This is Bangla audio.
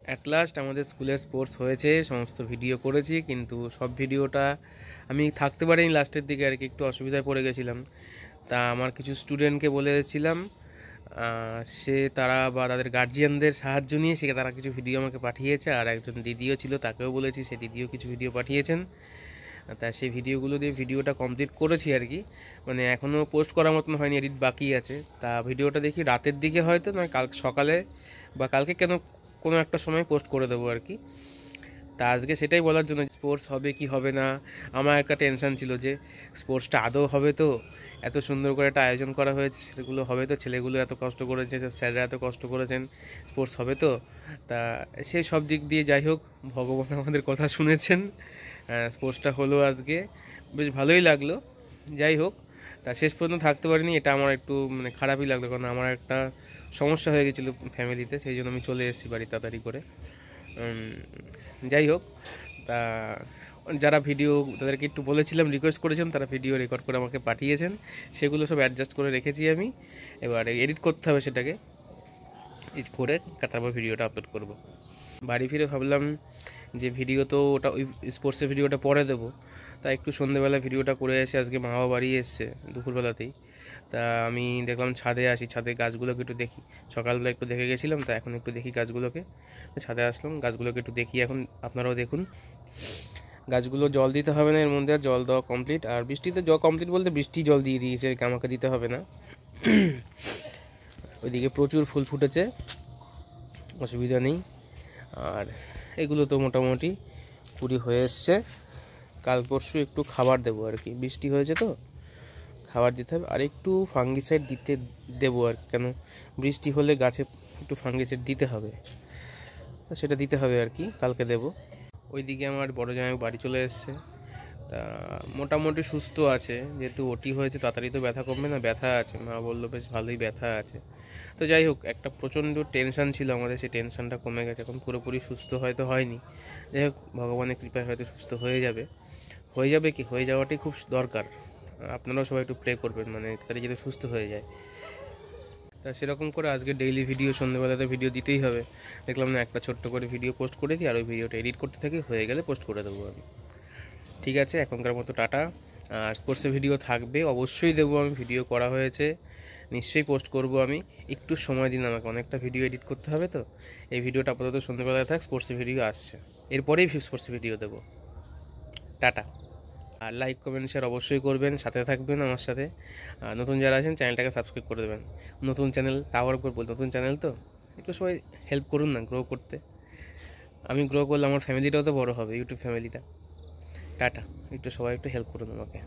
অ্যাট লাস্ট আমাদের স্কুলের স্পোর্টস হয়েছে, সমস্ত ভিডিও করেছি, কিন্তু সব ভিডিওটা আমি থাকতে পারিনি লাস্টের দিকে আর কি, একটু অসুবিধায় পড়ে গেছিলাম। তা আমার কিছু স্টুডেন্টকে বলেছিলাম, তারা বা তাদের গার্জিয়ানদের সাহায্য নিয়ে তারা কিছু ভিডিও আমাকে পাঠিয়েছে, আর একজন দিদিও ছিল, তাকেও বলেছি, সে দিদিও কিছু ভিডিও পাঠিয়েছেন। তা সেই ভিডিওগুলো দিয়ে ভিডিওটা কমপ্লিট করেছি আর কি, মানে এখনও পোস্ট করার মতন হয়নি, এডিট বাকি আছে। তা ভিডিওটা দেখি রাতের দিকে হয়তো না কাল সকালে বা কালকে কোনো একটা সময় পোস্ট করে দেবো আর কি। তা আজকে সেটাই বলার জন্য, স্পোর্টস হবে কি হবে না, আমার একটা টেনশান ছিল যে স্পোর্টসটা আদৌ হবে তো, এত সুন্দর করে একটা আয়োজন করা হয়েছে, সেগুলো হবে তো, ছেলেগুলো এত কষ্ট করেছে, স্যাররা এত কষ্ট করেছেন, স্পোর্টস হবে তো। তা সেই সব দিক দিয়ে যাই হোক, ভগবান আমাদের কথা শুনেছেন, স্পোর্টসটা হলো আজকে, বেশ ভালোই লাগলো। যাই হোক, তা শেষ পর্যন্ত থাকতে পারিনি, এটা আমার একটু মানে খারাপই লাগলো, কারণ আমার একটা সমস্যা হয়ে গেছিলো ফ্যামিলিতে, সেই জন্য আমি চলে এসেছি বাড়ি তাড়াতাড়ি করে। যাই হোক, তা যারা ভিডিও, তাদেরকে একটু বলেছিলাম, রিকোয়েস্ট করেছিলাম, তারা ভিডিও রেকর্ড করে আমাকে পাঠিয়েছেন, সেগুলো সব অ্যাডজাস্ট করে রেখেছি আমি। এবার এডিট করতে হবে, সেটাকে এডিট করে তারপর ভিডিওটা আপলোড করব। বাড়ি ফিরে ভাবলাম যে ভিডিও তো ওটা, ওই স্পোর্টসের ভিডিওটা পরে দেবো, তা একটু সন্ধ্যেবেলা ভিডিওটা করে এসে, আজকে মা বাবা বাড়ি এসছে দুপুরবেলাতেই, তা আমি দেখলাম ছাদে আসি, ছাদে গাছগুলোকে একটু দেখি, সকালবেলা একটু দেখে গেছিলাম, তা এখন একটু দেখি গাছগুলোকে, ছাদে আসলাম, গাছগুলোকে একটু দেখি এখন, আপনারাও দেখুন। গাছগুলো জল দিতে হবে না, এর মধ্যে আর জল দেওয়া কমপ্লিট, আর বৃষ্টিতে জল কমপ্লিট বলতে বৃষ্টি জল দিয়ে দিয়েছে, আমাকে দিতে হবে না। ওইদিকে প্রচুর ফুল ফুটেছে, অসুবিধা নেই। আর এগুলো তো মোটামুটি কুড়ি হয়ে এসছে, কাল পরশু একটু খাবার দেবো আর কি, বৃষ্টি হয়েছে তো খাবার দিতে হবে, আর একটু ফাঙ্গিসাইড দেবো আর কি, কেন বৃষ্টি হলে গাছে একটু ফাঙ্গিসাইড দিতে হবে, সেটা দিতে হবে আর কি, কালকে দেবো। ওইদিকে আমার বড় জামাই বাড়ি চলে এসছে, তা মোটামুটি সুস্থ আছে, যেহেতু ওটি হয়েছে, তাড়াতাড়ি তো ব্যথা কমবে না, ব্যথা আছে, মা বললো বেশ ভালোই ব্যথা আছে। তো যাই হোক, একটা প্রচণ্ড টেনশান ছিল আমাদের, সেই টেনশানটা কমে গেছে, এখন পুরোপুরি সুস্থ হয়তো হয়নি, যাই হোক ভগবানের কৃপায় হয়তো সুস্থ হয়ে যাবে, কি হয়ে যাওয়াটাই খুব দরকার। আপনারাও সবাই একটু প্রে করবেন, মানে তাড়াতাড়ি যাতে সুস্থ হয়ে যায়। তা সেরকম করে আজকে ডেইলি ভিডিও, সন্ধ্যেবেলাতে ভিডিও দিতেই হবে, দেখলাম না একটা ছোট্ট করে ভিডিও পোস্ট করে দিই, আর ওই ভিডিওটা এডিট করতে থাকি, হয়ে গেলে পোস্ট করে দেবো আমি। ঠিক আছে, এখনকার মতো টাটা। আর স্পোর্টসের ভিডিও থাকবে, অবশ্যই দেবো আমি, ভিডিও করা হয়েছে, নিশ্চয়ই পোস্ট করব আমি, একটু সময় দিন আমাকে, অনেকটা ভিডিও এডিট করতে হবে তো। এই ভিডিওটা আপাতত সন্ধ্যেবেলায় থাক, স্পোর্টসের ভিডিও আসছে, এরপরেই স্পোর্টসের ভিডিও দেবো। টাটা। আর লাইক কমেন্ট শেয়ার অবশ্যই করবেন, সাথে থাকবেন আমার সাথে। আর নতুন যারা আছেন চ্যানেলটাকে সাবস্ক্রাইব করে দেবেন, নতুন চ্যানেল তাওয়ার উপর বল, নতুন চ্যানেল তো একটু সবাই হেল্প করুন না গ্রো করতে, আমি গ্রো করলে আমার ফ্যামিলিটাও তো বড় হবে, ইউটিউব ফ্যামিলিটা। টাটা, একটু সবাই একটু হেল্প করুন আমাকে।